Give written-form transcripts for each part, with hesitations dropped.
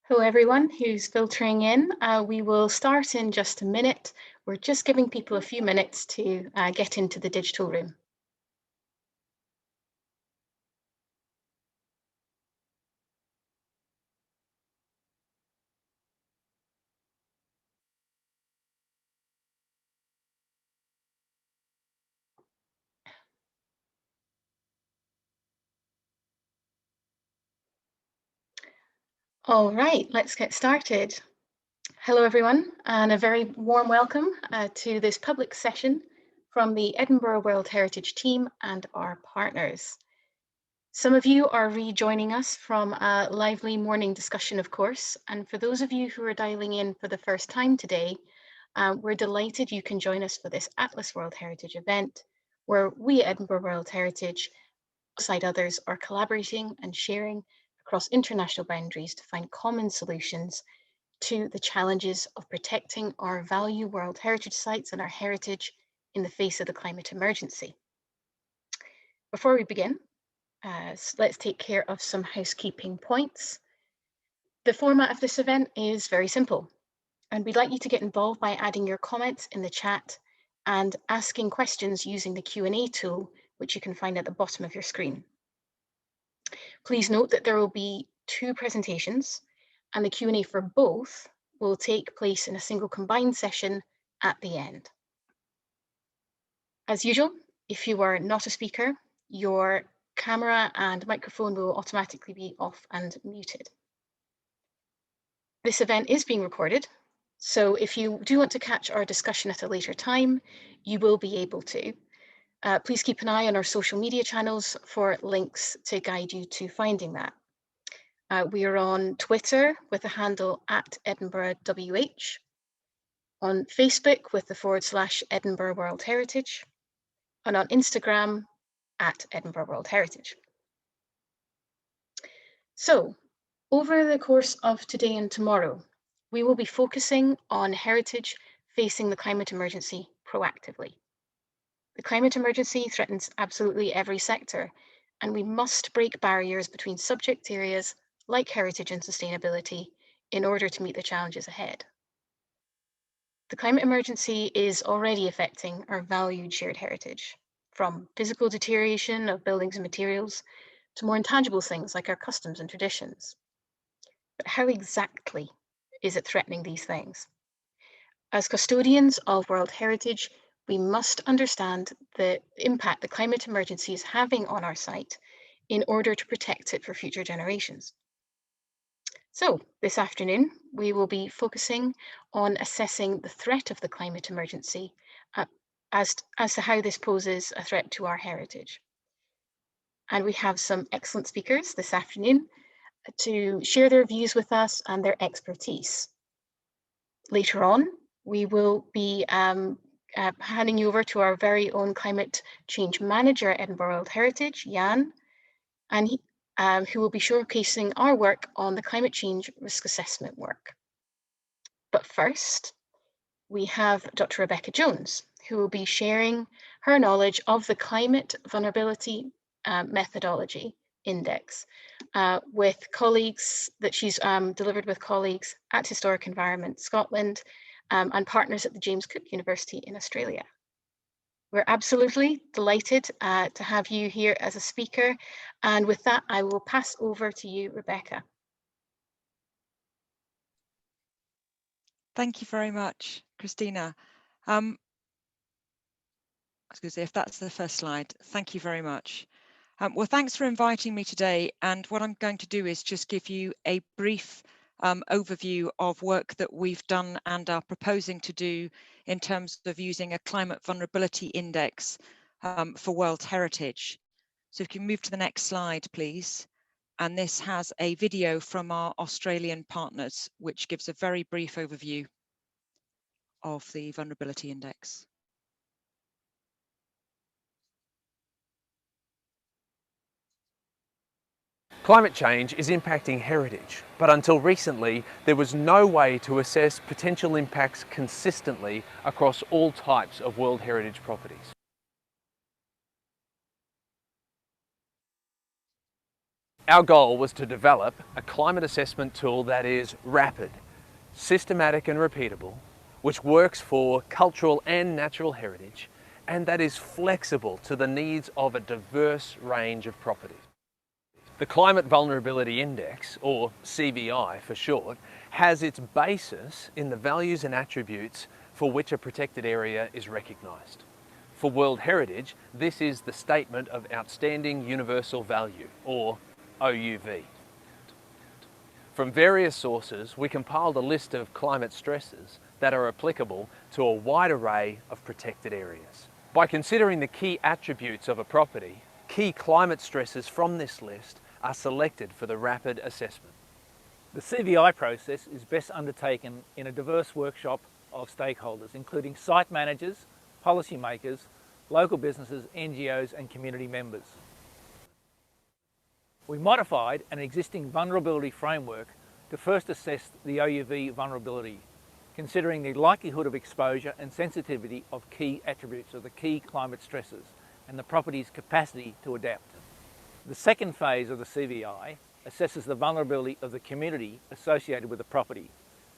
Hello, everyone who's filtering in. We will start in just a minute. We're just giving people a few minutes to get into the digital room. All right, let's get started. Hello, everyone, and a very warm welcome to this public session from the Edinburgh World Heritage team and our partners. Some of you are rejoining us from a lively morning discussion, of course, and for those of you who are dialing in for the first time today, we're delighted you can join us for this AtlaS World Heritage event, where we at Edinburgh World Heritage, alongside others, are collaborating and sharing across international boundaries to find common solutions to the challenges of protecting our value World Heritage sites and our heritage in the face of the climate emergency. Before we begin, let's take care of some housekeeping points. The format of this event is very simple, and we'd like you to get involved by adding your comments in the chat and asking questions using the Q&A tool, which you can find at the bottom of your screen. Please note that there will be two presentations, and the Q&A for both will take place in a single combined session at the end. As usual, if you are not a speaker, your camera and microphone will automatically be off and muted. This event is being recorded, so if you do want to catch our discussion at a later time, you will be able to. Please keep an eye on our social media channels for links to guide you to finding that. We are on Twitter with the handle @Edinburgh.WH, on Facebook with the /Edinburgh World Heritage, and on Instagram @Edinburgh World Heritage. So, over the course of today and tomorrow, we will be focusing on heritage facing the climate emergency proactively. The climate emergency threatens absolutely every sector, and we must break barriers between subject areas like heritage and sustainability in order to meet the challenges ahead. The climate emergency is already affecting our valued shared heritage, from physical deterioration of buildings and materials to more intangible things like our customs and traditions. But how exactly is it threatening these things? As custodians of World Heritage, we must understand the impact the climate emergency is having on our site in order to protect it for future generations. So this afternoon, we will be focusing on assessing the threat of the climate emergency as to how this poses a threat to our heritage. And we have some excellent speakers this afternoon to share their views with us and their expertise. Later on, we will be handing you over to our very own climate change manager at Edinburgh World Heritage, Jan, and who will be showcasing our work on the climate change risk assessment work. But first, we have Dr. Rebecca Jones, who will be sharing her knowledge of the Climate Vulnerability Methodology Index with colleagues that she's delivered with colleagues at Historic Environment Scotland and partners at the James Cook University in Australia. We're absolutely delighted to have you here as a speaker. And with that, I will pass over to you, Rebecca. Thank you very much, Christina. I was going to say, if that's the first slide, thank you very much. Well, thanks for inviting me today. And what I'm going to do is just give you a brief overview of work that we've done and are proposing to do in terms of using a climate vulnerability index for World Heritage. So if you can move to the next slide, please. And this has a video from our Australian partners, which gives a very brief overview of the vulnerability index. Climate change is impacting heritage, but until recently, there was no way to assess potential impacts consistently across all types of World Heritage properties. Our goal was to develop a climate assessment tool that is rapid, systematic and repeatable, which works for cultural and natural heritage, and that is flexible to the needs of a diverse range of properties. The Climate Vulnerability Index, or CVI for short, has its basis in the values and attributes for which a protected area is recognised. For World Heritage, this is the Statement of Outstanding Universal Value, or OUV. From various sources, we compiled a list of climate stresses that are applicable to a wide array of protected areas. By considering the key attributes of a property, key climate stresses from this list are selected for the rapid assessment. The CVI process is best undertaken in a diverse workshop of stakeholders, including site managers, policymakers, local businesses, NGOs and community members. We modified an existing vulnerability framework to first assess the OUV vulnerability, considering the likelihood of exposure and sensitivity of key attributes of the key climate stresses and the property's capacity to adapt. The second phase of the CVI assesses the vulnerability of the community associated with the property.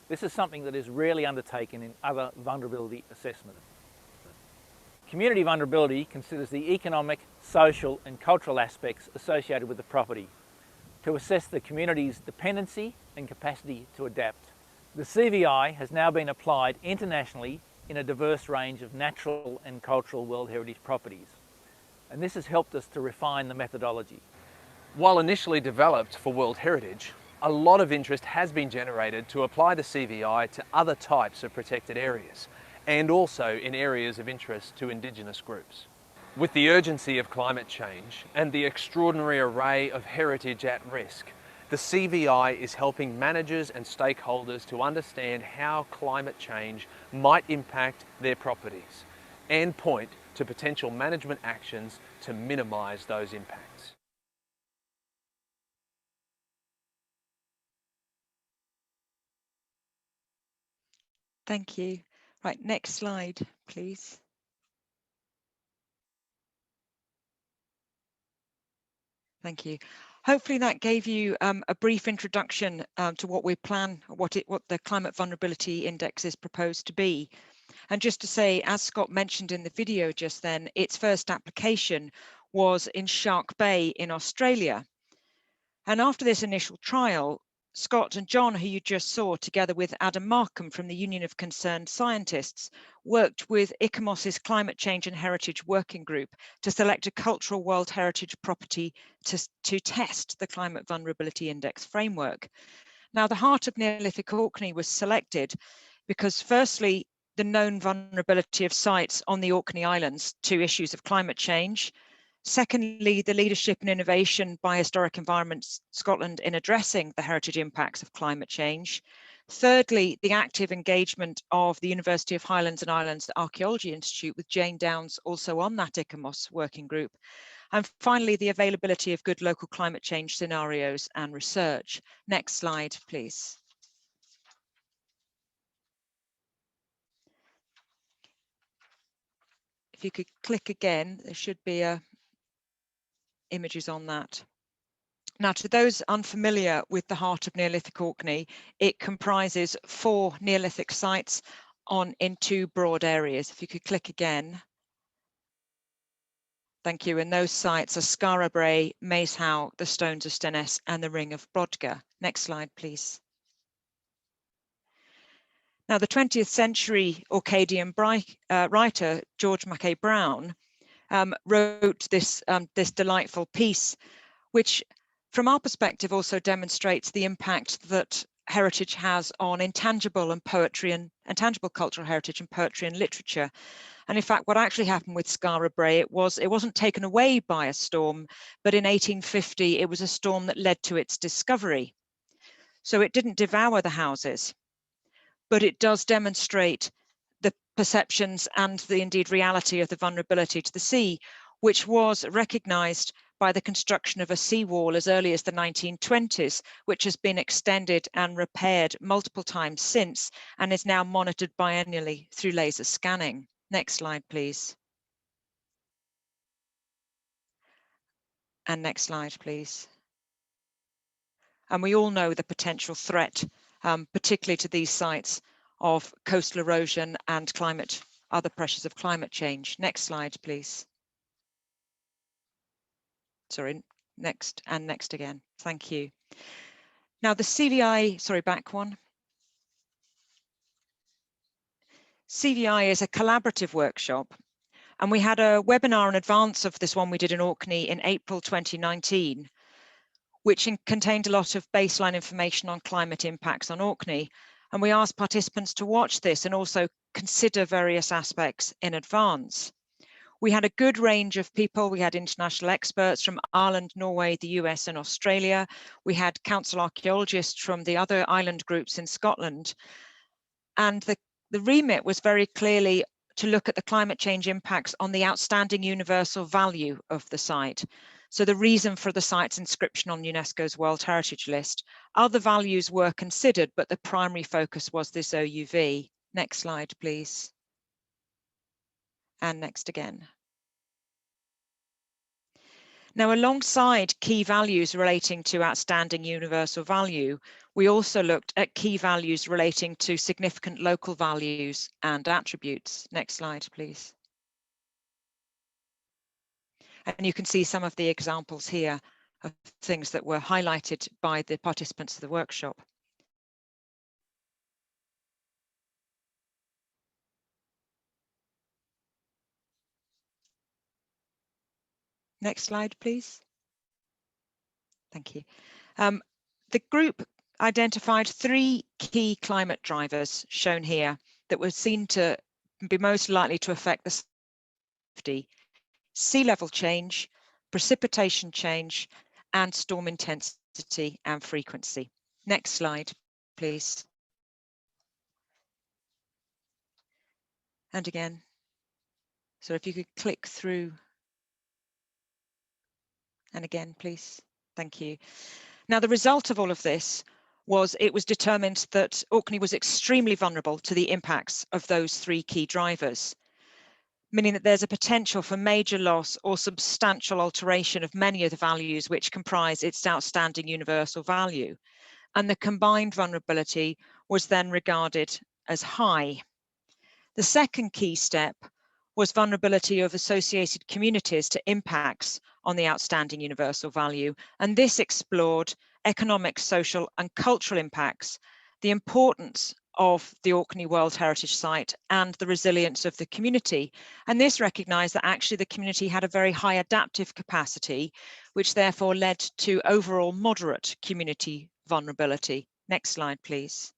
This is something that is rarely undertaken in other vulnerability assessments. Community vulnerability considers the economic, social and cultural aspects associated with the property to assess the community's dependency and capacity to adapt. The CVI has now been applied internationally in a diverse range of natural and cultural World Heritage properties, and this has helped us to refine the methodology. While initially developed for World Heritage, a lot of interest has been generated to apply the CVI to other types of protected areas, and also in areas of interest to Indigenous groups. With the urgency of climate change and the extraordinary array of heritage at risk, the CVI is helping managers and stakeholders to understand how climate change might impact their properties and point to potential management actions to minimise those impacts. Thank you. Right, next slide, please. Thank you. Hopefully that gave you a brief introduction to what the Climate Vulnerability Index is proposed to be. And just to say, as Scott mentioned in the video just then, its first application was in Shark Bay in Australia. And after this initial trial, Scott and John, who you just saw, together with Adam Markham from the Union of Concerned Scientists, worked with ICOMOS's Climate Change and Heritage Working Group to select a cultural World Heritage property to test the Climate Vulnerability Index framework. Now, the heart of Neolithic Orkney was selected because, firstly, the known vulnerability of sites on the Orkney Islands to issues of climate change. Secondly, the leadership and innovation by Historic Environments Scotland in addressing the heritage impacts of climate change. Thirdly, the active engagement of the University of Highlands and Islands Archaeology Institute with Jane Downs also on that ICOMOS working group. And finally, the availability of good local climate change scenarios and research. Next slide, please. If you could click again, there should be images on that. Now, to those unfamiliar with the heart of Neolithic Orkney, it comprises 4 Neolithic sites in 2 broad areas. If you could click again. Thank you. And those sites are Skara Brae, Maes Howe, the Stones of Stenness and the Ring of Brodgar. Next slide, please. Now, the 20th century Orcadian writer, George Mackay Brown, wrote this delightful piece, which from our perspective also demonstrates the impact that heritage has on intangible cultural heritage and poetry and literature. And in fact, what actually happened with Skara Brae, it wasn't taken away by a storm, but in 1850, it was a storm that led to its discovery. So it didn't devour the houses, but it does demonstrate the perceptions and the indeed reality of the vulnerability to the sea, which was recognised by the construction of a seawall as early as the 1920s, which has been extended and repaired multiple times since and is now monitored biennially through laser scanning. Next slide, please. And next slide, please. And we all know the potential threat, particularly to these sites, of coastal erosion and other pressures of climate change. Next slide, please. Sorry, next and next again. Thank you. Now the CVI, sorry, back one. CVI is a collaborative workshop, and we had a webinar in advance of this one we did in Orkney in April 2019, which contained a lot of baseline information on climate impacts on Orkney. And we asked participants to watch this and also consider various aspects in advance. We had a good range of people. We had international experts from Ireland, Norway, the US and Australia. We had council archaeologists from the other island groups in Scotland. And the remit was very clearly to look at the climate change impacts on the outstanding universal value of the site. So the reason for the site's inscription on UNESCO's World Heritage List. Other values were considered, but the primary focus was this OUV. Next slide, please. And next again. Now, alongside key values relating to outstanding universal value, we also looked at key values relating to significant local values and attributes. Next slide, please. And you can see some of the examples here of things that were highlighted by the participants of the workshop. Next slide, please. Thank you. The group identified 3 key climate drivers shown here that were seen to be most likely to affect the safety: sea level change, precipitation change, and storm intensity and frequency. Next slide, please. And again, so if you could click through. And again, please. Thank you. Now, the result of all of this was it was determined that Orkney was extremely vulnerable to the impacts of those 3 key drivers, meaning that there's a potential for major loss or substantial alteration of many of the values which comprise its outstanding universal value. And the combined vulnerability was then regarded as high. The second key step was vulnerability of associated communities to impacts on the outstanding universal value. And this explored economic, social and cultural impacts, the importance of the Orkney World Heritage Site and the resilience of the community. And this recognised that actually the community had a very high adaptive capacity, which therefore led to overall moderate community vulnerability. Next slide, please.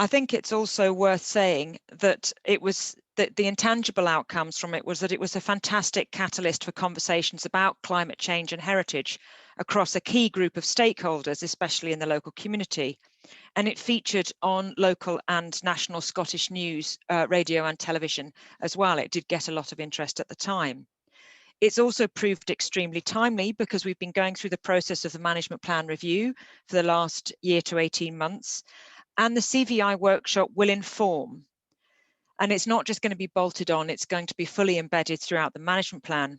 I think it's also worth saying that the intangible outcomes from it was that it was a fantastic catalyst for conversations about climate change and heritage across a key group of stakeholders, especially in the local community. And it featured on local and national Scottish news, radio and television as well. It did get a lot of interest at the time. It's also proved extremely timely because we've been going through the process of the management plan review for the last year to 18 months. And the CVI workshop will inform. And it's not just going to be bolted on, it's going to be fully embedded throughout the management plan.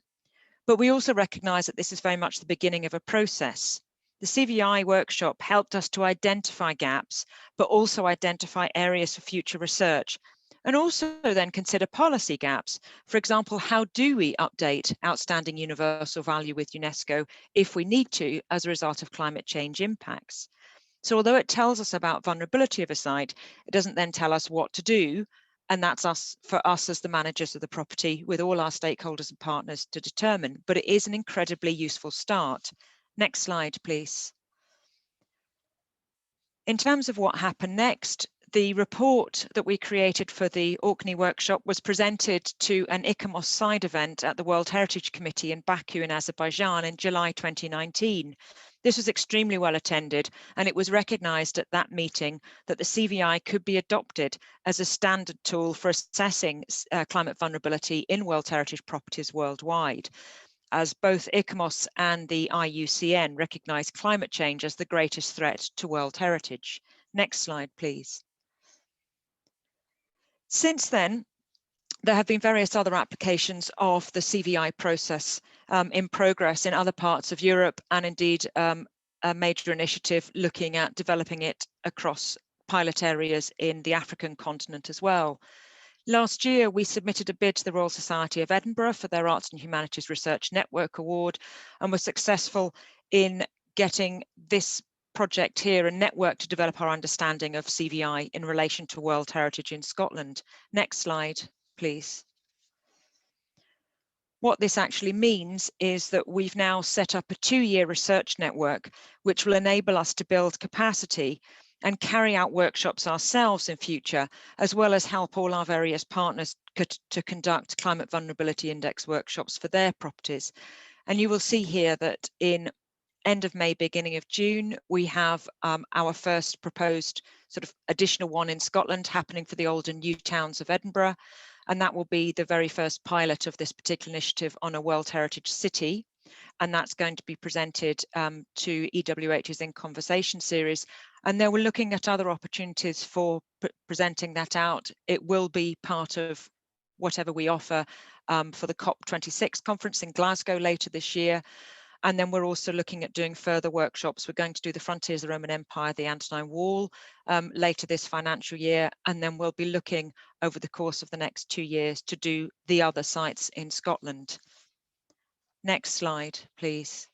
But we also recognise that this is very much the beginning of a process. The CVI workshop helped us to identify gaps, but also identify areas for future research, and also then consider policy gaps. For example, how do we update outstanding universal value with UNESCO if we need to as a result of climate change impacts? So although it tells us about vulnerability of a site, it doesn't then tell us what to do. And that's for us as the managers of the property with all our stakeholders and partners to determine. But it is an incredibly useful start. Next slide, please. In terms of what happened next, the report that we created for the Orkney workshop was presented to an ICOMOS side event at the World Heritage Committee in Baku in Azerbaijan in July 2019. This was extremely well attended, and it was recognised at that meeting that the CVI could be adopted as a standard tool for assessing climate vulnerability in World Heritage properties worldwide, as both ICOMOS and the IUCN recognise climate change as the greatest threat to World Heritage. Next slide, please. Since then, there have been various other applications of the CVI process in progress in other parts of Europe, and indeed a major initiative looking at developing it across pilot areas in the African continent as well. Last year, we submitted a bid to the Royal Society of Edinburgh for their Arts and Humanities Research Network Award, and were successful in getting this project here, a network to develop our understanding of CVI in relation to World Heritage in Scotland. Next slide, please. What this actually means is that we've now set up a 2-year research network, which will enable us to build capacity and carry out workshops ourselves in future, as well as help all our various partners to conduct climate vulnerability index workshops for their properties. And you will see here that in end of May, beginning of June, we have our first proposed sort of additional one in Scotland happening for the old and new towns of Edinburgh. And that will be the very first pilot of this particular initiative on a World Heritage City. And that's going to be presented to EWH's In Conversation series. And then we're looking at other opportunities for presenting that out. It will be part of whatever we offer for the COP26 conference in Glasgow later this year. And then we're also looking at doing further workshops. We're going to do the Frontiers of the Roman Empire, the Antonine Wall, later this financial year. And then we'll be looking over the course of the next 2 years to do the other sites in Scotland. Next slide, please.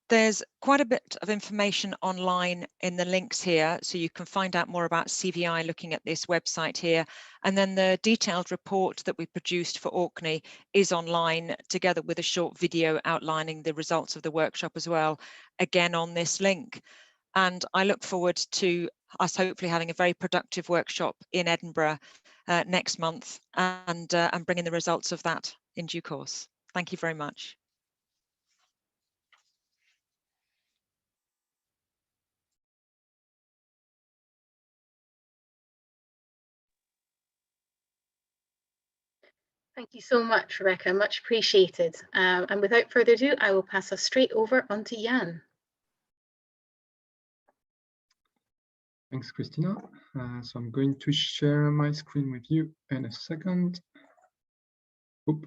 There's quite a bit of information online in the links here, so you can find out more about CVI looking at this website here. And then the detailed report that we produced for Orkney is online, together with a short video outlining the results of the workshop as well, again on this link. And I look forward to us hopefully having a very productive workshop in Edinburgh next month and bringing the results of that in due course. Thank you very much. Thank you so much, Rebecca, much appreciated. And without further ado, I will pass us straight over onto Jan. Thanks, Christina. So I'm going to share my screen with you in a second. Oop.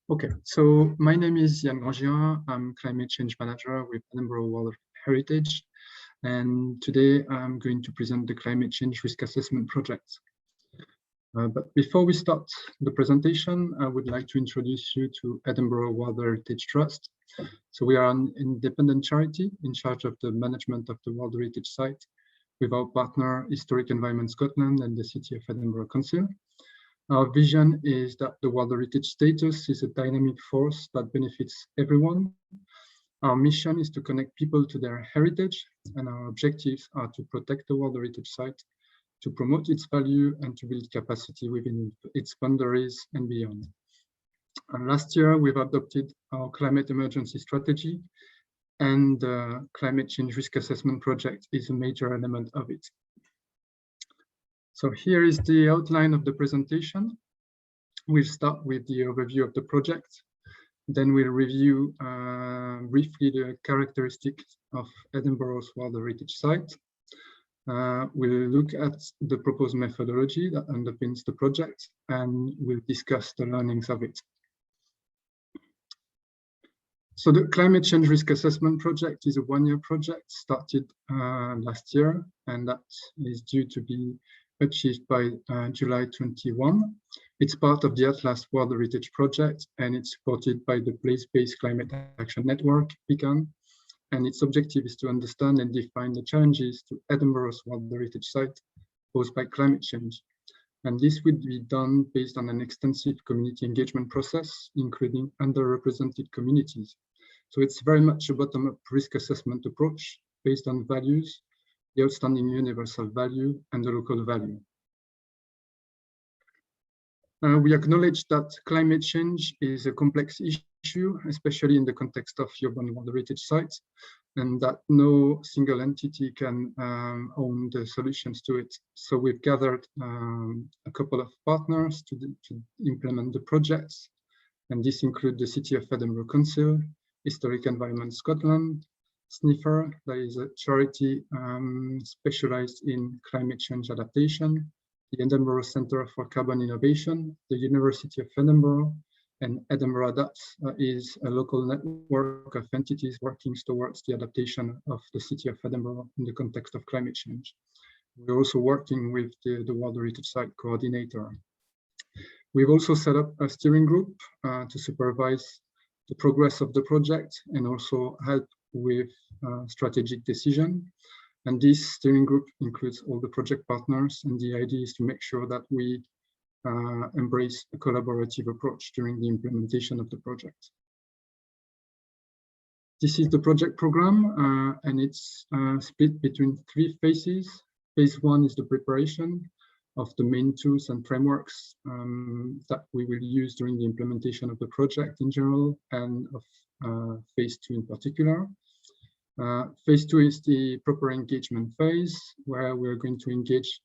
Okay, so my name is Jan Grandjean. I'm Climate Change Manager with Edinburgh World Heritage. And today I'm going to present the Climate Change Risk Assessment Project. But before we start the presentation, I would like to introduce you to Edinburgh World Heritage Trust. So we are an independent charity in charge of the management of the World Heritage site with our partner Historic Environment Scotland and the City of Edinburgh Council. Our vision is that the World Heritage status is a dynamic force that benefits everyone. Our mission is to connect people to their heritage, and our objectives are to protect the World Heritage site, to promote its value, and to build capacity within its boundaries and beyond. And last year, we've adopted our climate emergency strategy, and the Climate Change Risk Assessment Project is a major element of it. So here is the outline of the presentation. We'll start with the overview of the project. Then we'll review briefly the characteristics of Edinburgh's World Heritage site. We'll look at the proposed methodology that underpins the project, and we'll discuss the learnings of it. So the Climate Change Risk Assessment Project is a one-year project started last year, and that is due to be achieved by July 21. It's part of the AtlaS World Heritage Project, and it's supported by the Place-Based Climate Action Network, PCAN. And its objective is to understand and define the challenges to Edinburgh's World Heritage site posed by climate change. And this will be done based on an extensive community engagement process, including underrepresented communities. So it's very much a bottom-up risk assessment approach based on values, the outstanding universal value, and the local value. We acknowledge that climate change is a complex issue, especially in the context of urban World Heritage sites, and that no single entity can own the solutions to it. So we've gathered a couple of partners to implement the projects, and this includes the City of Edinburgh Council, Historic Environment Scotland, Sniffer, that is a charity specialized in climate change adaptation, the Edinburgh Centre for Carbon Innovation, the University of Edinburgh, and Edinburgh AtlaS is a local network of entities working towards the adaptation of the city of Edinburgh in the context of climate change. We're also working with the World Heritage Site coordinator. We've also set up a steering group to supervise the progress of the project and also help with strategic decision. And this steering group includes all the project partners, and the idea is to make sure that we embrace a collaborative approach during the implementation of the project. This is the project program, and it's split between 3 phases. Phase 1 is the preparation of the main tools and frameworks that we will use during the implementation of the project in general, and of phase 2 in particular. Phase 2 is the proper engagement phase, where we're going to engage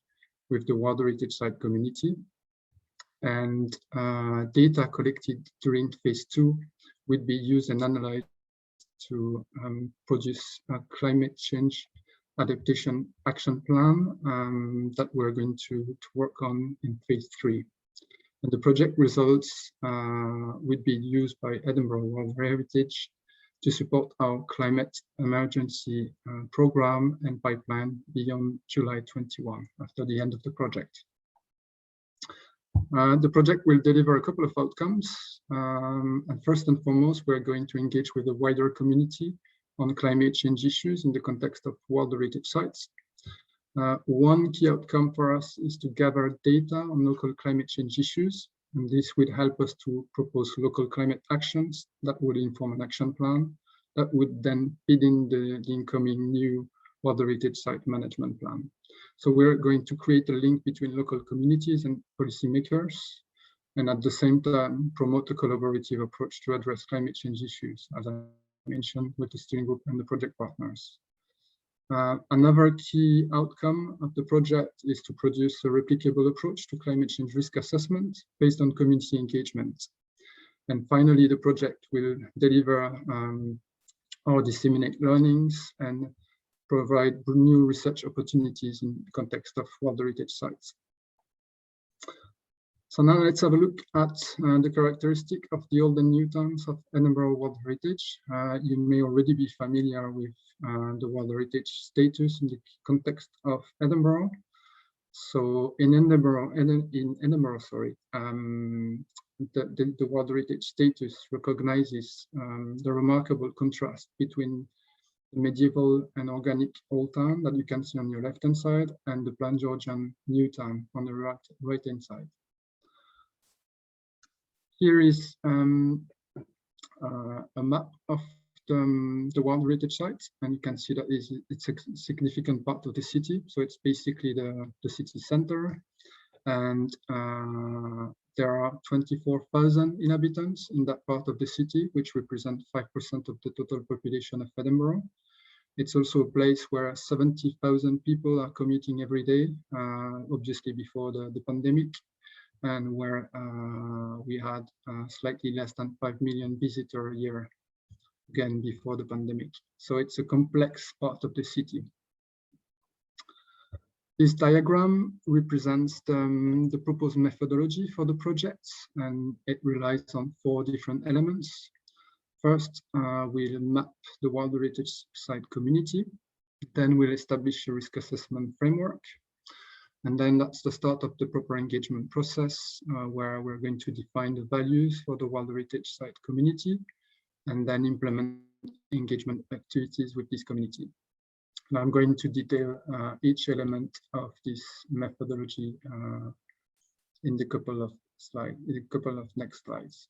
with the World Heritage Site community. And data collected during phase 2 will be used and analyzed to produce a climate change adaptation action plan that we're going to work on in phase 3. And the project results will be used by Edinburgh World Heritage to support our climate emergency program and pipeline beyond July 21, after the end of the project. The project will deliver a couple of outcomes. And first and foremost, we're going to engage with the wider community on climate change issues in the context of World Heritage Sites. One key outcome for us is to gather data on local climate change issues, and this will help us to propose local climate actions that would inform an action plan that would then feed in the incoming new World Heritage Site management plan. So we're going to create a link between local communities and policymakers, and at the same time promote a collaborative approach to address climate change issues, as I mentioned, with the steering group and the project partners. Another key outcome of the project is to produce a replicable approach to climate change risk assessment based on community engagement. And finally, the project will deliver or disseminate learnings and provide new research opportunities in the context of World Heritage Sites. So now let's have a look at the characteristic of the old and new towns of Edinburgh World Heritage. You may already be familiar with the World Heritage status in the context of Edinburgh. So in Edinburgh, the World Heritage status recognizes the remarkable contrast between the medieval and organic old town that you can see on your left-hand side and the Plan Georgian new town on the right-hand side. Here is a map of the World Heritage Sites, and you can see that it's a significant part of the city. So it's basically the city center, and there are 24,000 inhabitants in that part of the city, which represent 5% of the total population of Edinburgh. It's also a place where 70,000 people are commuting every day, obviously before the pandemic, and where we had slightly less than 5 million visitors a year, again, before the pandemic. So it's a complex part of the city. This diagram represents the proposed methodology for the project, and it relies on 4 different elements. First, we'll map the World Heritage Site community. Then we'll establish a risk assessment framework. And then that's the start of the proper engagement process, where we're going to define the values for the World Heritage Site community, and then implement engagement activities with this community. Now I'm going to detail each element of this methodology in a couple of next slides.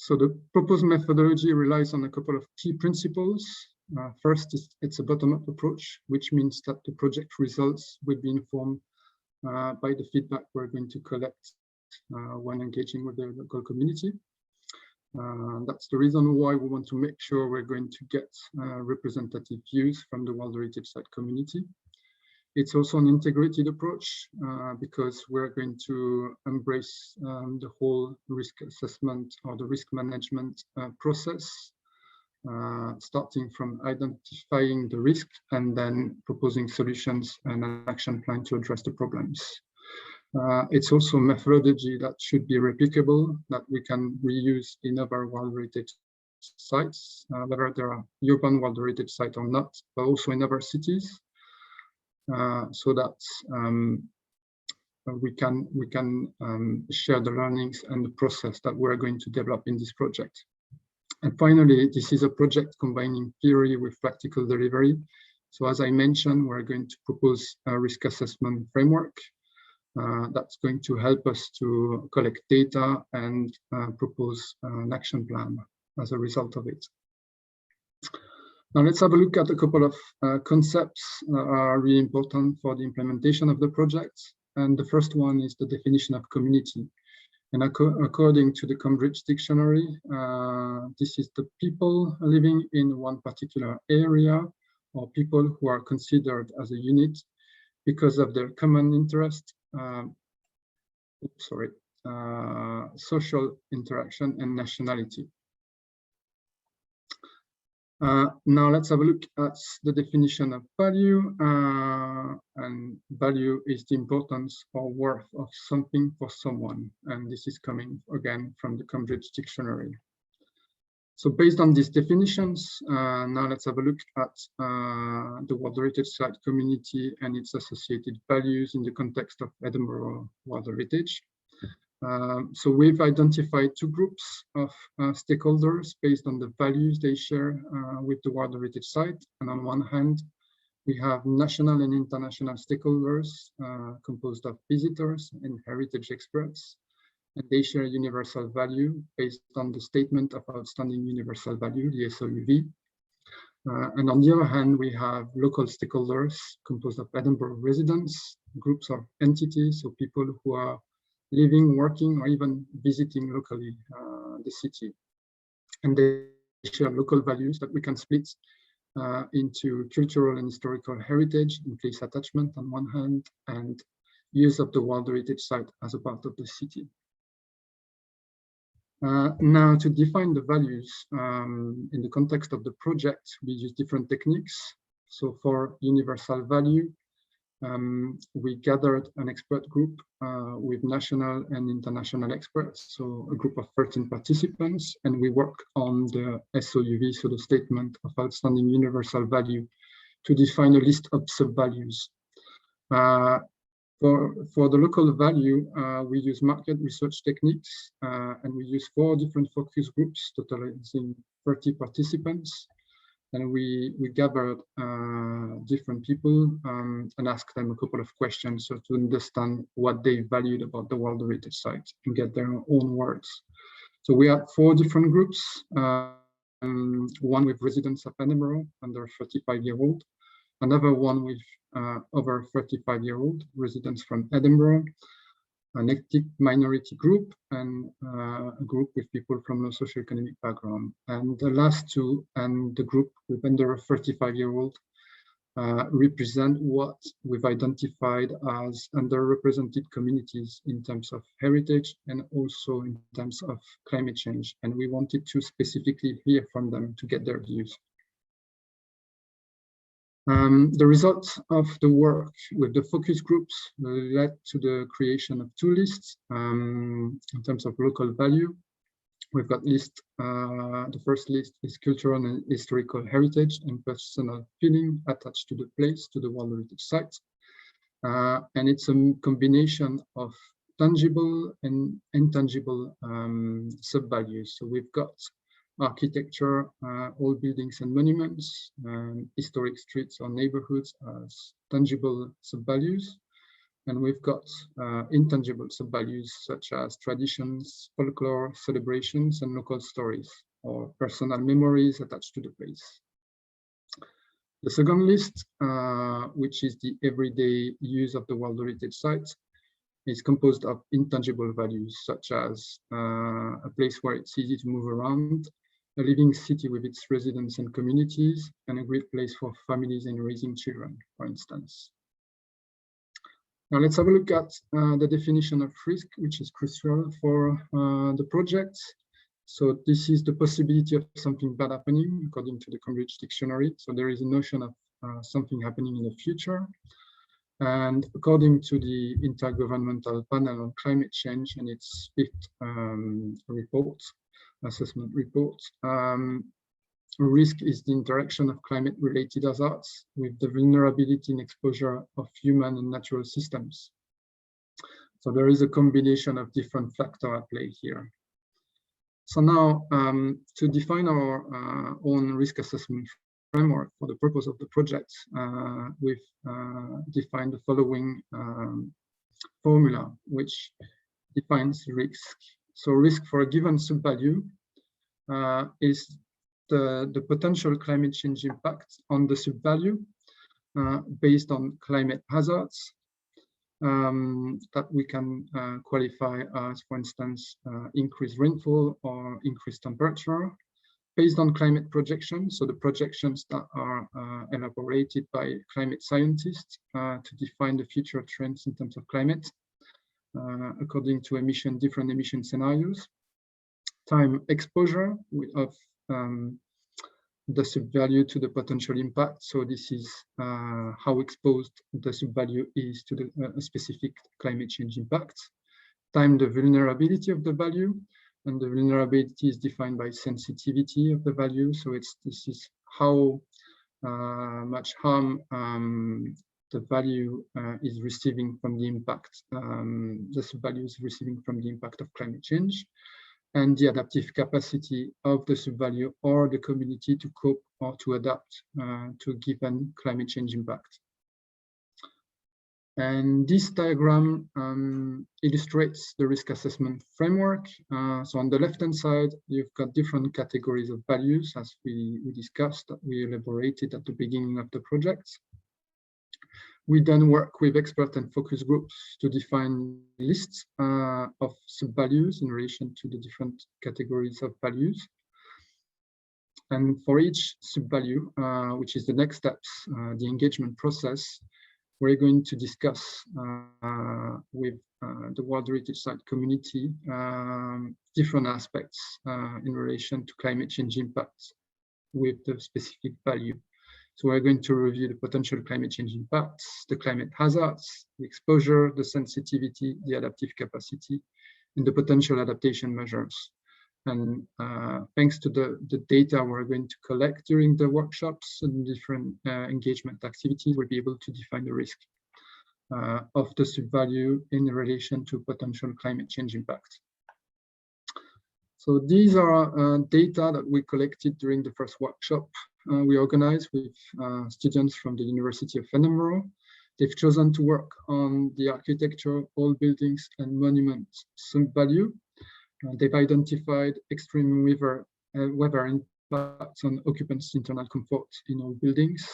So the proposed methodology relies on a couple of key principles. First, it's a bottom-up approach, which means that the project results will be informed by the feedback we're going to collect when engaging with the local community. That's the reason why we want to make sure we're going to get representative views from the World Heritage Site community. It's also an integrated approach because we're going to embrace the whole risk assessment or the risk management process starting from identifying the risk and then proposing solutions and an action plan to address the problems. It's also a methodology that should be replicable, that we can reuse in other World Heritage sites, whether there are urban World Heritage sites or not, but also in other cities, so that we can share the learnings and the process that we're going to develop in this project. And finally, this is a project combining theory with practical delivery. So as I mentioned, we're going to propose a risk assessment framework that's going to help us to collect data and propose an action plan as a result of it. Now let's have a look at a couple of concepts that are really important for the implementation of the project. And the first one is the definition of community. And according to the Cambridge Dictionary, this is the people living in one particular area or people who are considered as a unit because of their common interest, social interaction and nationality. Now let's have a look at the definition of value. And value is the importance or worth of something for someone. And this is coming again from the Cambridge Dictionary. So based on these definitions, now let's have a look at the World Heritage Site community and its associated values in the context of Edinburgh World Heritage. So we've identified two groups of stakeholders based on the values they share with the World Heritage Site. And on one hand, we have national and international stakeholders composed of visitors and heritage experts. And they share universal value based on the Statement of Outstanding Universal Value, the SOUV. And on the other hand, we have local stakeholders composed of Edinburgh residents, groups of entities, so people who are living, working, or even visiting locally the city. And they share local values that we can split into cultural and historical heritage and place attachment on one hand, and use of the World Heritage Site as a part of the city. Now, to define the values in the context of the project, we use different techniques. So for universal value, we gathered an expert group with national and international experts, so a group of 13 participants, and we work on the SOUV, so the Statement of Outstanding Universal Value, to define a list of sub-values. For the local value, we use market research techniques, and we use 4 different focus groups, totalizing 30 participants. And we gathered different people and asked them a couple of questions so to understand what they valued about the World Heritage Site and get their own words. So we had 4 different groups, one with residents of Edinburgh under 35-year-old, another one with over 35-year-old residents from Edinburgh, an ethnic minority group, and a group with people from no socioeconomic background. And the last 2, and the group with under 35-year-old, represent what we've identified as underrepresented communities in terms of heritage and also in terms of climate change. And we wanted to specifically hear from them to get their views. The results of the work with the focus groups led to the creation of 2 lists in terms of local value. We've got list, the first list is cultural and historical heritage and personal feeling attached to the place, to the World Heritage Site. And it's a combination of tangible and intangible sub-values. So we've got architecture, all buildings and monuments, historic streets or neighborhoods as tangible sub-values. And we've got intangible sub-values such as traditions, folklore, celebrations, and local stories or personal memories attached to the place. The second list, which is the everyday use of the World Heritage Site, is composed of intangible values such as a place where it's easy to move around, a living city with its residents and communities, and a great place for families and raising children, for instance. Now let's have a look at the definition of risk, which is crucial for the project. So this is the possibility of something bad happening, according to the Cambridge Dictionary. So there is a notion of something happening in the future. And according to the Intergovernmental Panel on Climate Change and its fifth assessment report, risk is the interaction of climate-related hazards with the vulnerability and exposure of human and natural systems. So there is a combination of different factors at play here. So now, to define our own risk assessment framework for the purpose of the project, we've defined the following formula, which defines risk. So risk for a given sub-value is the potential climate change impact on the sub-value based on climate hazards that we can qualify as, for instance, increased rainfall or increased temperature, based on climate projections, so the projections that are elaborated by climate scientists to define the future trends in terms of climate, according to different emission scenarios. Time exposure of the sub-value to the potential impact. So this is how exposed the sub-value is to the specific climate change impact. Time the vulnerability of the value, and the vulnerability is defined by sensitivity of the value. So this is how much harm the value is receiving from the impact, the sub-value is receiving from the impact of climate change, and the adaptive capacity of the sub-value or the community to cope or to adapt to a given climate change impact. And this diagram illustrates the risk assessment framework. So on the left-hand side, you've got different categories of values, as we discussed, that we elaborated at the beginning of the project. We then work with expert and focus groups to define lists of sub-values in relation to the different categories of values. And for each sub-value, which is the next steps, the engagement process, we're going to discuss with the World Heritage Site community different aspects in relation to climate change impacts with the specific value. So we're going to review the potential climate change impacts, the climate hazards, the exposure, the sensitivity, the adaptive capacity, and the potential adaptation measures. And thanks to the data we're going to collect during the workshops and different engagement activities, we'll be able to define the risk of the sub-value in relation to potential climate change impact. So these are data that we collected during the first workshop we organized with students from the University of Edinburgh. They've chosen to work on the architecture, all buildings and monuments sub-value. They've identified extreme weather impacts on occupants' internal comfort in all buildings.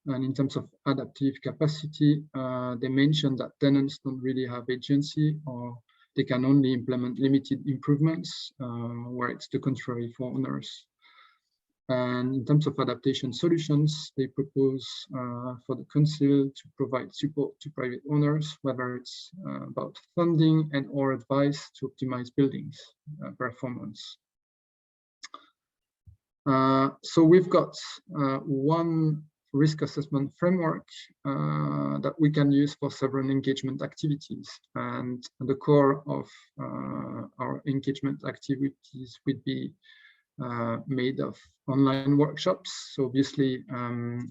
And in terms of adaptive capacity, they mentioned that tenants don't really have agency, or they can only implement limited improvements, where it's the contrary for owners. And in terms of adaptation solutions, they propose for the council to provide support to private owners, whether it's about funding and or advice to optimize buildings performance. So we've got one risk assessment framework that we can use for several engagement activities. And the core of our engagement activities would be made of online workshops. So obviously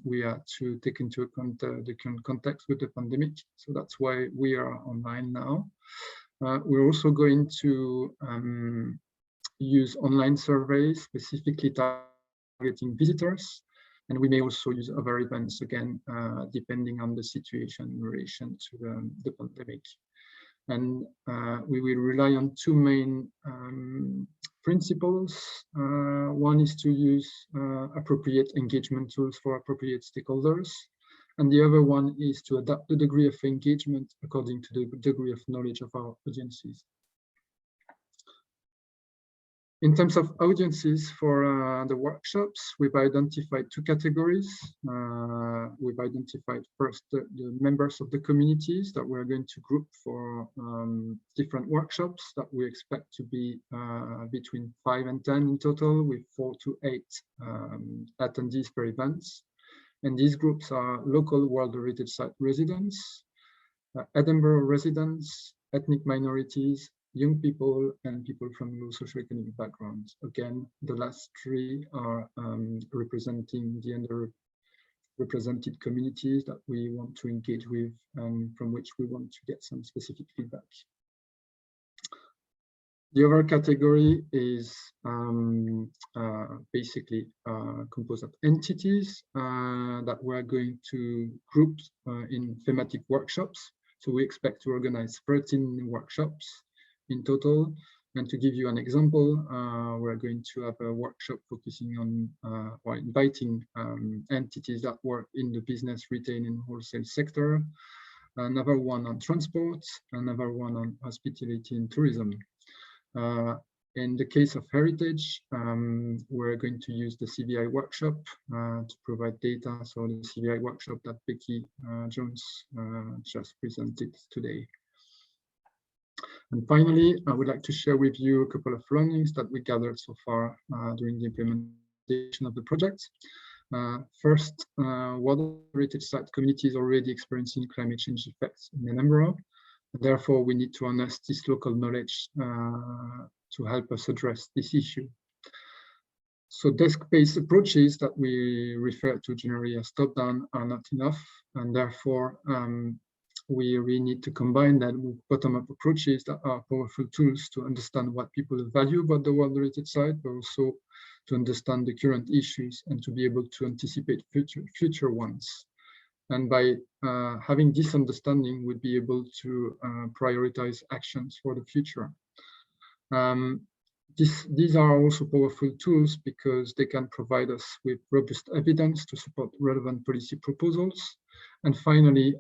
we had to take into account the current context with the pandemic. So that's why we are online now. We're also going to use online surveys, specifically targeting visitors. And we may also use other events, again, depending on the situation in relation to the pandemic. And we will rely on two main principles. One is to use appropriate engagement tools for appropriate stakeholders. And the other one is to adapt the degree of engagement according to the degree of knowledge of our audiences. In terms of audiences for the workshops, we've identified two categories. We've identified first the members of the communities that we're going to group for different workshops that we expect to be between 5 and 10 in total, with 4 to 8 attendees per event. And these groups are local World Heritage Site residents, Edinburgh residents, ethnic minorities, young people, and people from low socioeconomic backgrounds. Again, the last three are representing the underrepresented communities that we want to engage with and from which we want to get some specific feedback. The other category is basically composed of entities that we're going to group in thematic workshops. So we expect to organize 13 workshops in total. And to give you an example, we're going to have a workshop focusing on or inviting entities that work in the business, retail, and wholesale sector. Another one on transport, another one on hospitality and tourism. In the case of heritage, we're going to use the CVI workshop to provide data. So the CVI workshop that Becky Jones just presented today. And finally, I would like to share with you a couple of learnings that we gathered so far during the implementation of the project. First, World Heritage Site community is already experiencing climate change effects in Edinburgh. Therefore, we need to harness this local knowledge to help us address this issue. So desk-based approaches that we refer to generally as top-down are not enough, and therefore we really need to combine that with bottom-up approaches that are powerful tools to understand what people value about the World Heritage Site, but also to understand the current issues and to be able to anticipate future ones. And by having this understanding, we'll be able to prioritize actions for the future. These are also powerful tools because they can provide us with robust evidence to support relevant policy proposals. And finally,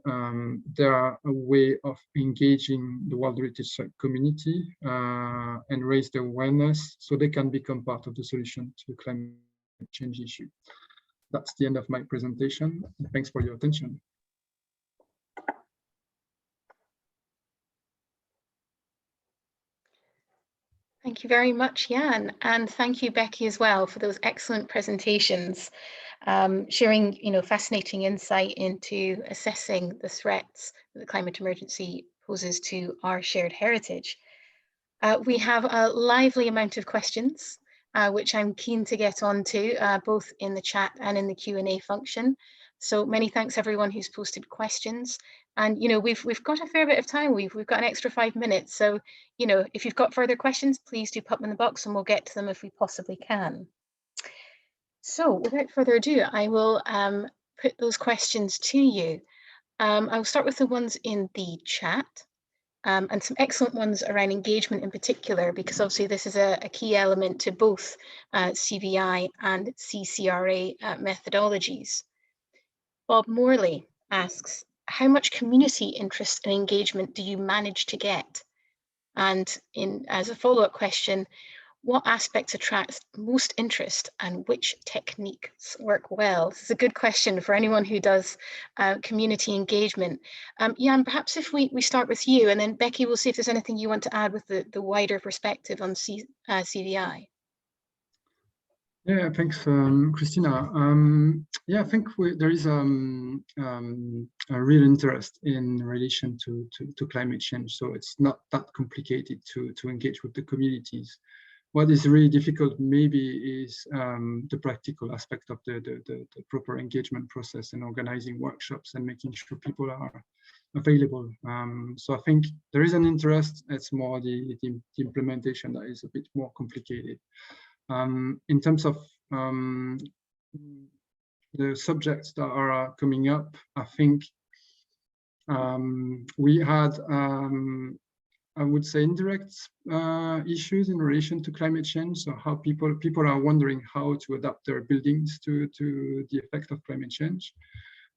they are a way of engaging the World Heritage Site community and raise their awareness so they can become part of the solution to the climate change issue. That's the end of my presentation. Thanks for your attention. Thank you very much, Jan, and thank you, Becky, as well, for those excellent presentations, sharing, fascinating insight into assessing the threats that the climate emergency poses to our shared heritage. We have a lively amount of questions, which I'm keen to get onto, both in the chat and in the Q&A function. So many thanks everyone who's posted questions. And we've got a fair bit of time. We've got an extra 5 minutes. So if you've got further questions, please do pop them in the box and we'll get to them if we possibly can. So without further ado, I will put those questions to you. I will start with the ones in the chat. And some excellent ones around engagement in particular, because obviously this is a key element to both CVI and CCRA methodologies. Bob Morley asks, how much community interest and engagement do you manage to get? And as a follow-up question, what aspects attract most interest and which techniques work well? This is a good question for anyone who does community engagement. Jan, perhaps if we start with you, and then Becky, we'll see if there's anything you want to add with the wider perspective on CVI. Yeah, thanks, Christina. Yeah, I think there is a real interest in relation to climate change. So it's not that complicated to engage with the communities. What is really difficult maybe is the practical aspect of the proper engagement process and organizing workshops and making sure people are available. So I think there is an interest. It's more the implementation that is a bit more complicated. In terms of the subjects that are coming up, I think we had I would say indirect issues in relation to climate change. So how people are wondering how to adapt their buildings to the effect of climate change,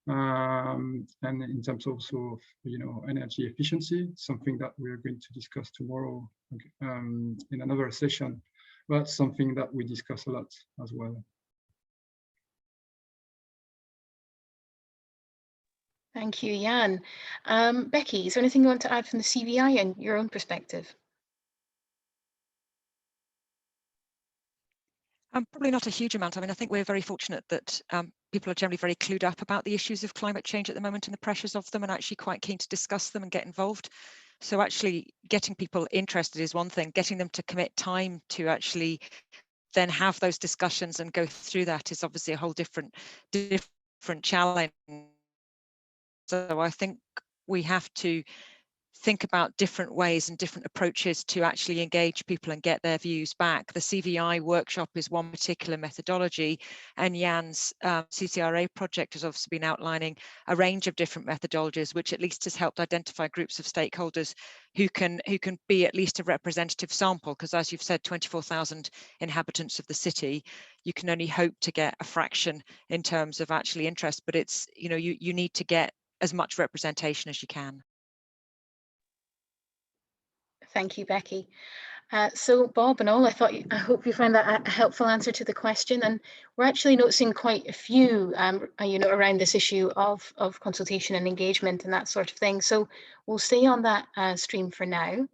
and in terms also of energy efficiency, something that we are going to discuss tomorrow in another session. that's something that we discuss a lot as well. Thank you, Jan. Becky, is there anything you want to add from the CVI and your own perspective? Probably not a huge amount. I mean, I think we're very fortunate that people are generally very clued up about the issues of climate change at the moment and the pressures of them, and actually quite keen to discuss them and get involved. So actually getting people interested is one thing, getting them to commit time to actually then have those discussions and go through that is obviously a whole different challenge. So I think we have to think about different ways and different approaches to actually engage people and get their views back. The CVI workshop is one particular methodology, and Jan's CCRA project has obviously been outlining a range of different methodologies, which at least has helped identify groups of stakeholders who can be at least a representative sample, because as you've said, 24,000 inhabitants of the city, you can only hope to get a fraction in terms of actually interest, but it's, you know, you need to get as much representation as you can. Thank you, Becky. So Bob and all, I hope you find that a helpful answer to the question. And we're actually noticing quite a few, around this issue of consultation and engagement and that sort of thing. So we'll stay on that stream for now.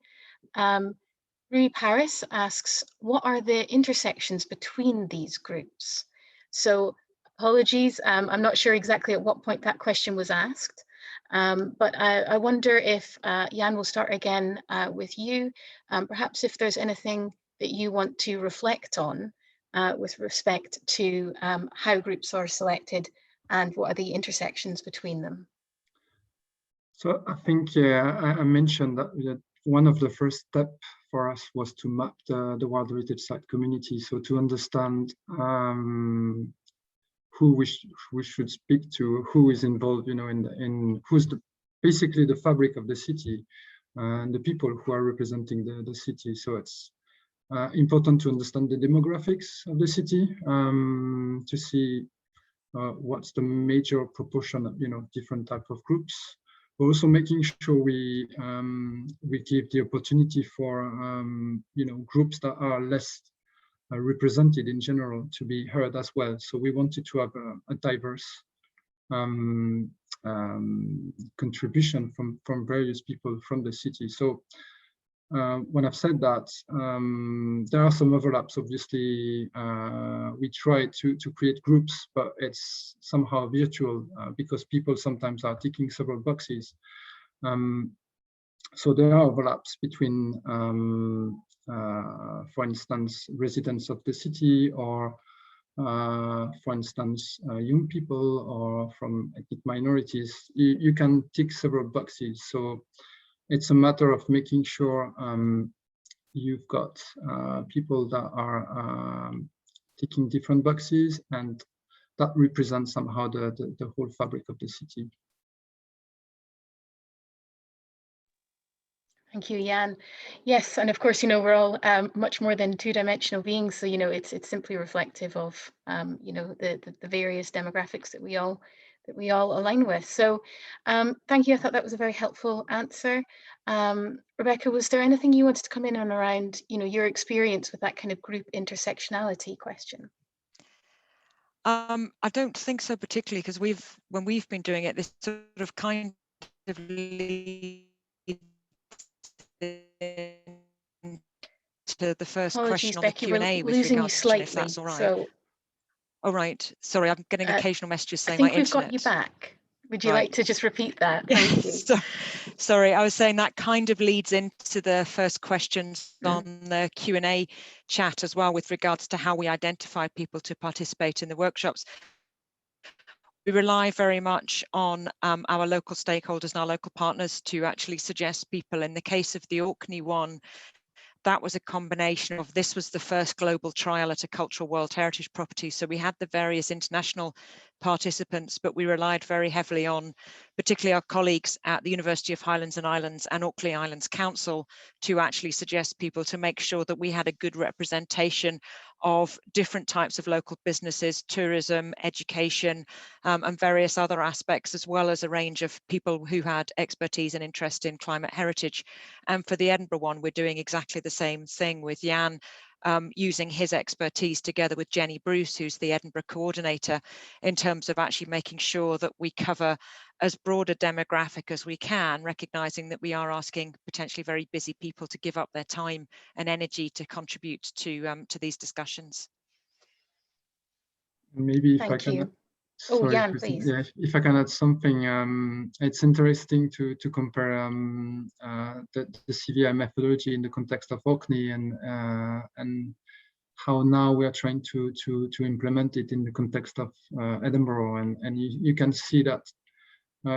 Rui Paris asks, what are the intersections between these groups? So apologies, I'm not sure exactly at what point that question was asked. But I wonder if, Jan, we'll start again with you. Perhaps if there's anything that you want to reflect on with respect to how groups are selected and what are the intersections between them. So I think, I mentioned that one of the first steps for us was to map the World Heritage Site community. So to understand who we should speak to, who is involved, in who's basically the fabric of the city, and the people who are representing the city. So it's important to understand the demographics of the city, to see what's the major proportion of different type of groups. But also making sure we give the opportunity for groups that are less represented in general to be heard as well. So we wanted to have a diverse contribution from various people from the city. So when I've said that, there are some overlaps. Obviously, we try to create groups, but it's somehow virtual because people sometimes are ticking several boxes. So there are overlaps between, for instance, residents of the city, or for instance, young people, or from ethnic minorities. You can tick several boxes. So it's a matter of making sure you've got people that are ticking different boxes, and that represents somehow the whole fabric of the city. Thank you, Jan. Yes, and of course, we're all much more than two-dimensional beings. So, it's simply reflective of, the various demographics that we all align with. So, thank you. I thought that was a very helpful answer. Rebecca, was there anything you wanted to come in on around, your experience with that kind of group intersectionality question? I don't think so particularly, because when we've been doing it, this sort of kind of leads to the first question on Becky, the Q&A with losing regards you to if that's all right. So, all right. Sorry, I'm getting occasional messages saying I think my we've internet. got you back. Would you like to just repeat that? Thank you. Sorry, I was saying that kind of leads into the first questions on the Q&A chat as well, with regards to how we identify people to participate in the workshops. We rely very much on our local stakeholders and our local partners to actually suggest people. In the case of the Orkney one, that was a combination of, this was the first global trial at a cultural World Heritage property. So we had the various international participants, but we relied very heavily on particularly our colleagues at the University of Highlands and Islands and Orkney Islands Council to actually suggest people, to make sure that we had a good representation of different types of local businesses, tourism, education, and various other aspects, as well as a range of people who had expertise and interest in climate heritage. And for the Edinburgh one, we're doing exactly the same thing with Jan, using his expertise together with Jenny Bruce, who's the Edinburgh coordinator, in terms of actually making sure that we cover as broad a demographic as we can, recognizing that we are asking potentially very busy people to give up their time and energy to contribute to these discussions. Maybe if I Thank can, you. sorry, Jan, Christina. please. Yeah, if I can add something, it's interesting to compare the CVI methodology in the context of Orkney and how now we are trying to implement it in the context of Edinburgh, and you can see that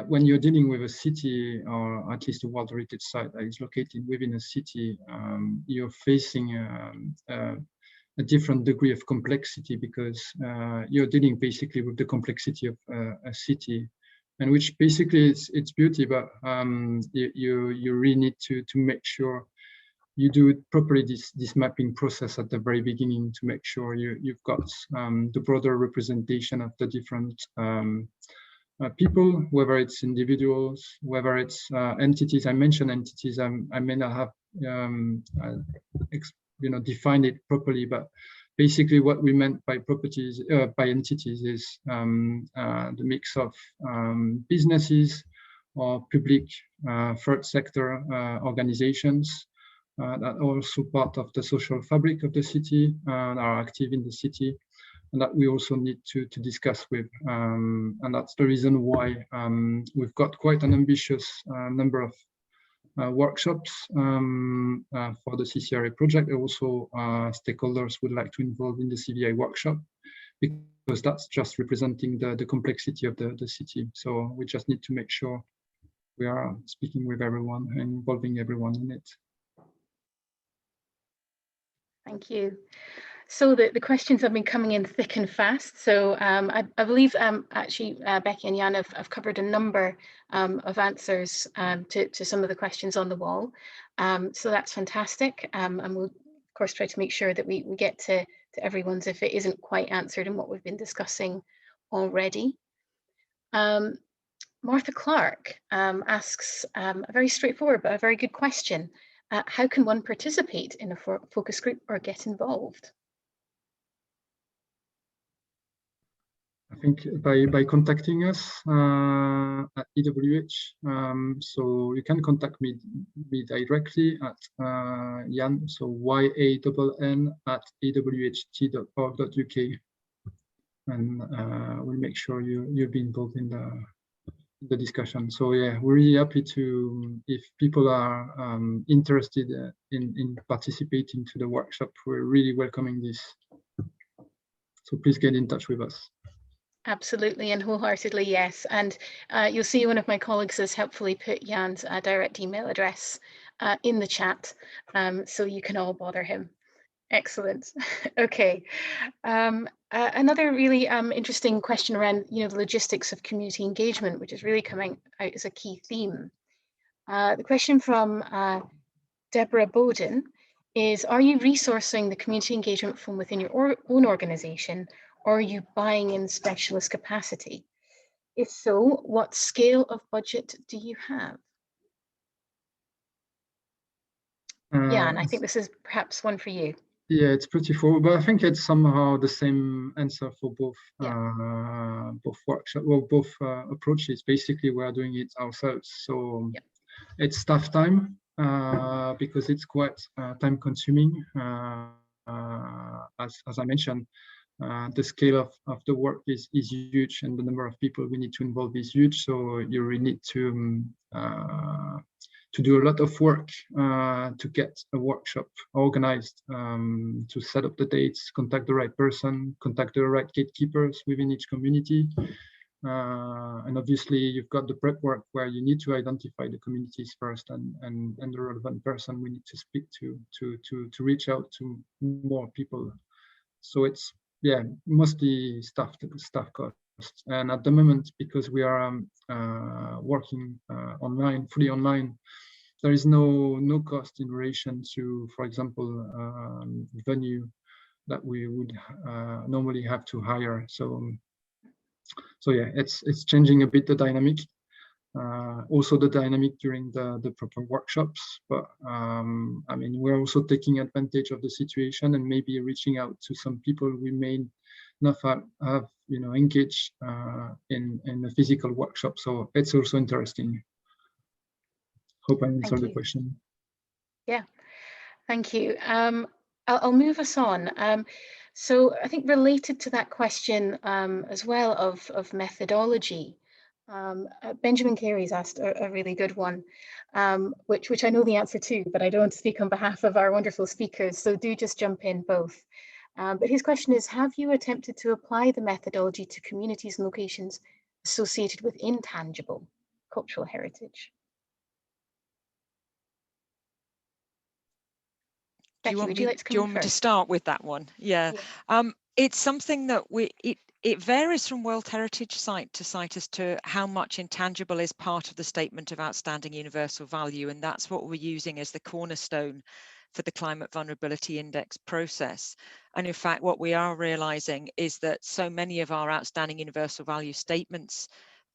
when you're dealing with a city, or at least a World Heritage site that is located within a city, you're facing a different degree of complexity, because you're dealing basically with the complexity of a city, and which basically it's beauty, but you really need to make sure you do it properly, this mapping process at the very beginning, to make sure you've got the broader representation of the different people, whether it's individuals, whether it's entities. I mentioned entities. I may not have defined it properly, but basically what we meant by properties, by entities, is the mix of businesses or public third sector organizations that are also part of the social fabric of the city and are active in the city, and that we also need to discuss with. And that's the reason why we've got quite an ambitious number of workshops for the CCRA project. Also, stakeholders would like to involve in the CVI workshop, because that's just representing the complexity of the city. So we just need to make sure we are speaking with everyone and involving everyone in it. Thank you. So the questions have been coming in thick and fast. So I believe actually Becky and Jan have covered a number of answers to some of the questions on the wall. So that's fantastic. And we'll of course try to make sure that we get to everyone's if it isn't quite answered in what we've been discussing already. Martha Clark asks a very straightforward but a very good question. How can one participate in a focus group or get involved? I think by contacting us at AtlaS.WH. So you can contact me directly at Jan, so YANN@awht.org.uk, and we'll make sure you'll be involved in the discussion. So yeah, we're really happy to, if people are interested in participating to the workshop, we're really welcoming this. So please get in touch with us. Absolutely and wholeheartedly, yes. And you'll see one of my colleagues has helpfully put Jan's direct email address in the chat, so you can all bother him. Excellent. Okay. Another really interesting question around, the logistics of community engagement, which is really coming out as a key theme. The question from Deborah Bowden is, are you resourcing the community engagement from within your own organisation, or are you buying in specialist capacity? If so, what scale of budget do you have? Jan, I think this is perhaps one for you. Yeah, it's pretty full, but I think it's somehow the same answer for both workshops, well, both approaches. Basically, we are doing it ourselves, so it's staff time because it's quite time consuming. As I mentioned, the scale of the work is huge, and the number of people we need to involve is huge. So you really need to do a lot of work to get a workshop organized, to set up the dates, contact the right person, contact the right gatekeepers within each community. And obviously you've got the prep work where you need to identify the communities first and the relevant person we need to speak to reach out to more people. So it's, yeah, mostly staff costs. And at the moment, because we are working online, fully online, there is no cost in relation to, for example, venue that we would normally have to hire. So yeah, it's changing a bit the dynamic. Also the dynamic during the proper workshops, but I mean, we're also taking advantage of the situation and maybe reaching out to some people we may not have you know, engaged in a physical workshop. So it's also interesting. Hope I answered the question. Yeah, thank you. I'll move us on. So I think related to that question as well of methodology, Benjamin Carey's asked a really good one, which I know the answer to, but I don't want to speak on behalf of our wonderful speakers, so do just jump in both. But his question is, have you attempted to apply the methodology to communities and locations associated with intangible cultural heritage? Do you Becky, want me to start with that one? Yeah. It's something that it varies from World Heritage site to site as to how much intangible is part of the Statement of Outstanding Universal Value, and that's what we're using as the cornerstone for the Climate Vulnerability Index process. And in fact, what we are realizing is that so many of our outstanding universal value statements,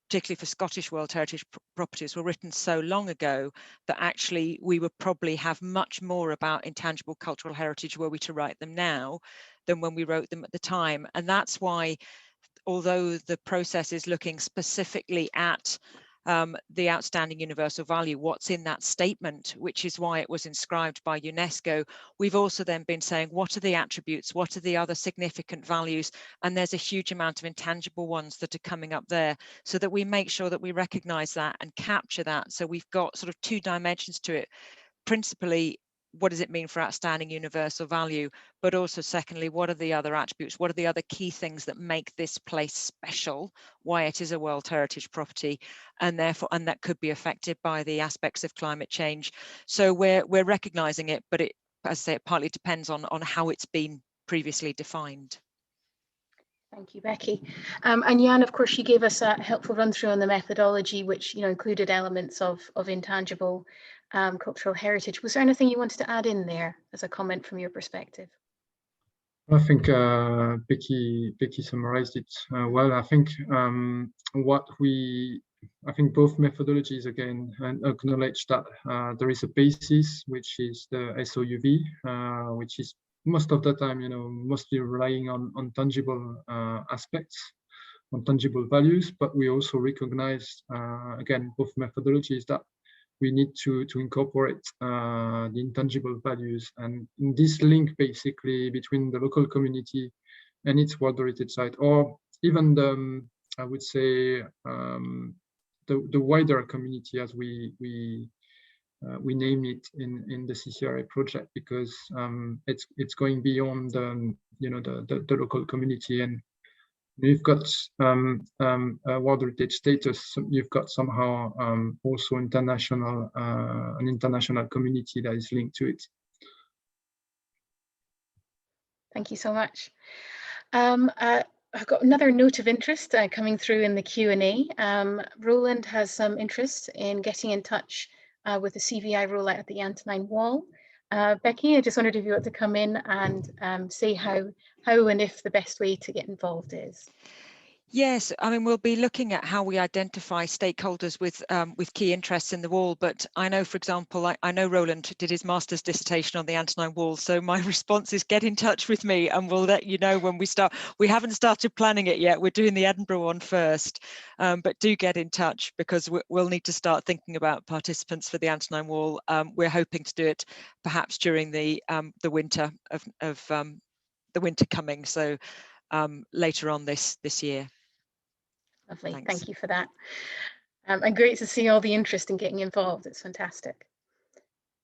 particularly for Scottish World Heritage properties, were written so long ago that actually we would probably have much more about intangible cultural heritage were we to write them now than when we wrote them at the time. And that's why, although the process is looking specifically at the outstanding universal value, what's in that statement, which is why it was inscribed by UNESCO, we've also then been saying, what are the attributes, what are the other significant values? And there's a huge amount of intangible ones that are coming up there, so that we make sure that we recognize that and capture that. So we've got sort of two dimensions to it. Principally, what does it mean for outstanding universal value? But also secondly, what are the other attributes? What are the other key things that make this place special, why it is a World Heritage property, and therefore, and that could be affected by the aspects of climate change. So we're recognizing it, but it, as I say, it partly depends on how it's been previously defined. Thank you, Becky. And Jan, of course, you gave us a helpful run through on the methodology, which included elements of intangible cultural heritage. Was there anything you wanted to add in there as a comment from your perspective? I think Becky summarized it well. I think I think both methodologies again acknowledge that there is a basis, which is the SOUV, which is most of the time, mostly relying on tangible aspects, on tangible values. But we also recognize, again, both methodologies that we need to incorporate the intangible values, and in this link basically between the local community and its World Heritage site, or even the, I would say, the wider community, as we name it in the CCRA project, because it's going beyond the local community. And you've got a World Heritage status, you've got somehow also an international community that is linked to it. Thank you so much. I've got another note of interest coming through in the Q&A. Roland has some interest in getting in touch with the CVI rollout at the Antonine Wall. Becky, I just wondered if you want to come in and say how and if the best way to get involved is. Yes, I mean, we'll be looking at how we identify stakeholders with key interests in the wall. But I know, for example, I know Roland did his master's dissertation on the Antonine Wall. So my response is get in touch with me and we'll let you know when we start. We haven't started planning it yet. We're doing the Edinburgh one first. But do get in touch, because we'll need to start thinking about participants for the Antonine Wall. We're hoping to do it perhaps during the winter of the winter coming. So later on this year. Lovely, Thanks. Thank you for that. And great to see all the interest in getting involved. It's fantastic.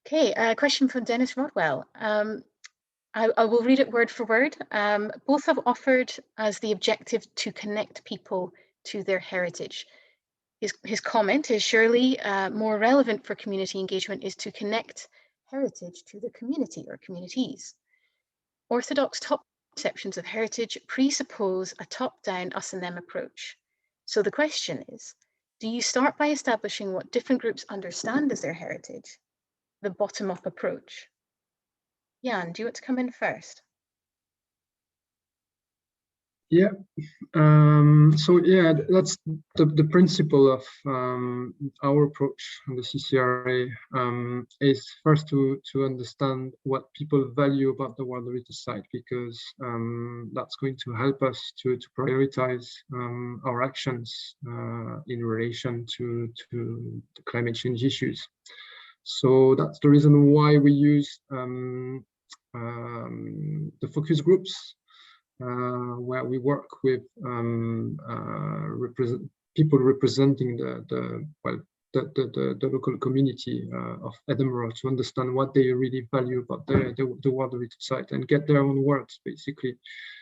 Okay, a question from Dennis Rodwell. I will read it word for word. Both have offered as the objective to connect people to their heritage. His comment is surely more relevant for community engagement is to connect heritage to the community or communities. Orthodox top conceptions of heritage presuppose a top-down us and them approach. So the question is, do you start by establishing what different groups understand as their heritage, the bottom-up approach? Jan, do you want to come in first? Yeah. So yeah, that's the principle of our approach on the CCRA is first to understand what people value about the World Heritage Site, because that's going to help us to prioritize our actions in relation to the climate change issues. So that's the reason why we use the focus groups, where we work with people representing the local community of Edinburgh, to understand what they really value about the World Heritage Site and get their own words, basically.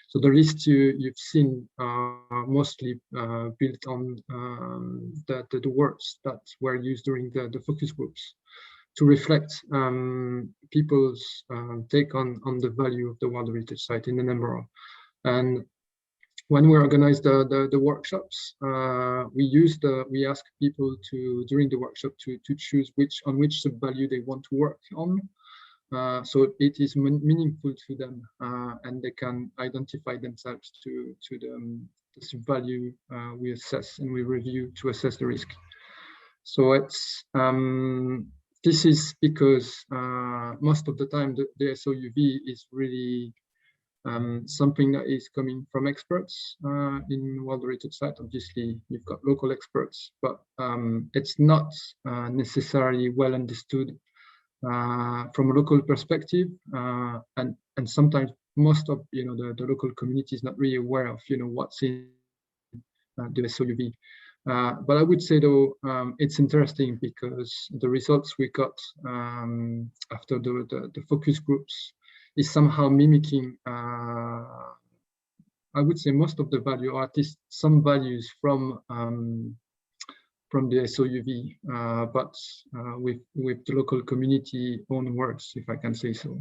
So the list you've seen are mostly built on the words that were used during the focus groups, to reflect people's take on the value of the World Heritage Site in Edinburgh. And when we organize the workshops, we ask people to, during the workshop, to choose on which sub-value they want to work on, so it is meaningful to them, and they can identify themselves to the sub-value we assess and we review to assess the risk. So it's this is because most of the time the SOUV is really something that is coming from experts in World Heritage Site. Obviously, you've got local experts, but it's not necessarily well understood from a local perspective, and sometimes most of the local community is not really aware of what's in the SOUV. But I would say though it's interesting because the results we got after the focus groups is somehow mimicking, I would say, most of the value, or at least some values from the SOUV, but with the local community own words, if I can say so.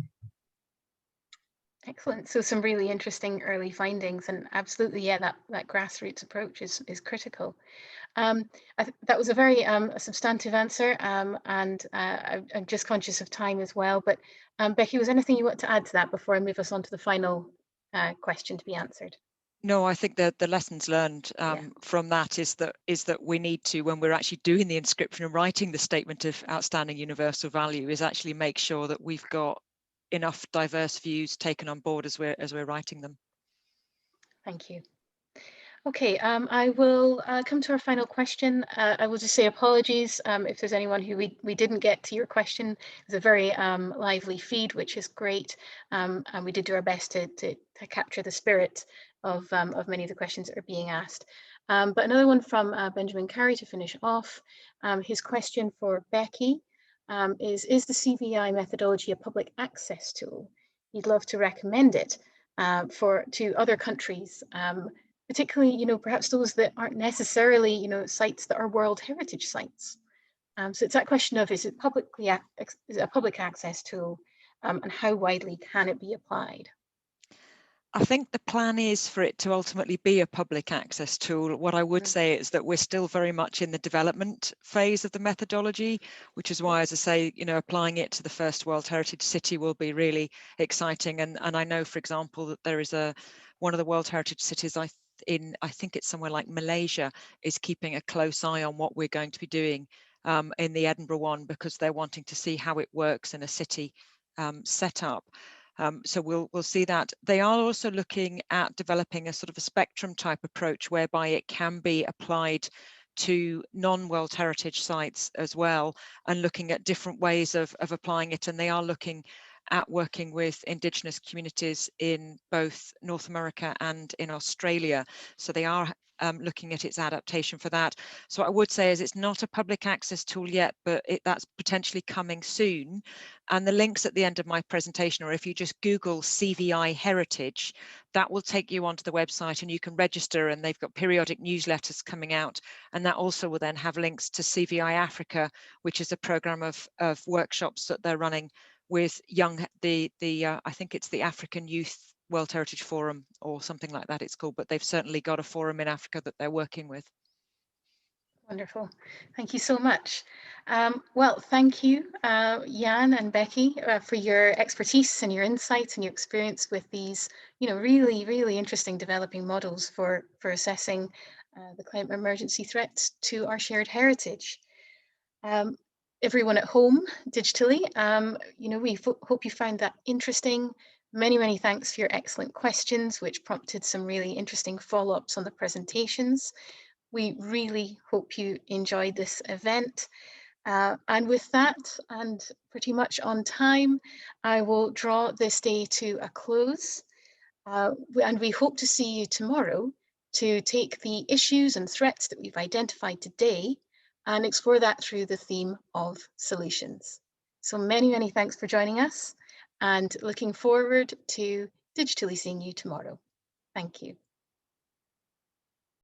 Excellent. So some really interesting early findings, and absolutely, yeah, that grassroots approach is critical. That was a very substantive answer, and I'm just conscious of time as well. But Becky, was anything you want to add to that before I move us on to the final question to be answered? No, I think that the lessons learned from that is that we need to, when we're actually doing the inscription and writing the statement of outstanding universal value, is actually make sure that we've got enough diverse views taken on board as we're writing them. Thank you. Okay, I will come to our final question. I will just say apologies if there's anyone who we didn't get to your question. It's a very lively feed, which is great, and we did do our best to capture the spirit of many of the questions that are being asked. But another one from Benjamin Carey to finish off. His question for Becky is the CVI methodology a public access tool? He'd love to recommend it to other countries, particularly, perhaps those that aren't necessarily, sites that are World Heritage sites. So it's that question of, is it a public access tool, and how widely can it be applied? I think the plan is for it to ultimately be a public access tool. What I would say is that we're still very much in the development phase of the methodology, which is why, as I say, applying it to the first World Heritage City will be really exciting. And I know, for example, that there is one of the World Heritage Cities I think it's somewhere like Malaysia, is keeping a close eye on what we're going to be doing in the Edinburgh one, because they're wanting to see how it works in a city setup. So we'll see that. They are also looking at developing a sort of a spectrum type approach whereby it can be applied to non-World Heritage sites as well, and looking at different ways of applying it. And they are looking at working with Indigenous communities in both North America and in Australia. So they are looking at its adaptation for that. So what I would say is it's not a public access tool yet, but that's potentially coming soon. And the links at the end of my presentation, or if you just Google CVI Heritage, that will take you onto the website and you can register, and they've got periodic newsletters coming out. And that also will then have links to CVI Africa, which is a program of workshops that they're running with I think it's the African Youth World Heritage Forum or something like that it's called, but they've certainly got a forum in Africa that they're working with. Wonderful. Thank you so much. Well, thank you, Jan and Becky, for your expertise and your insights and your experience with these, really, really interesting developing models for assessing the climate emergency threats to our shared heritage. Everyone at home digitally, we hope you found that interesting. Many, many thanks for your excellent questions, which prompted some really interesting follow-ups on the presentations. We really hope you enjoyed this event. And with that, and pretty much on time, I will draw this day to a close. And we hope to see you tomorrow to take the issues and threats that we've identified today and explore that through the theme of solutions. So many, many thanks for joining us and looking forward to digitally seeing you tomorrow. Thank you.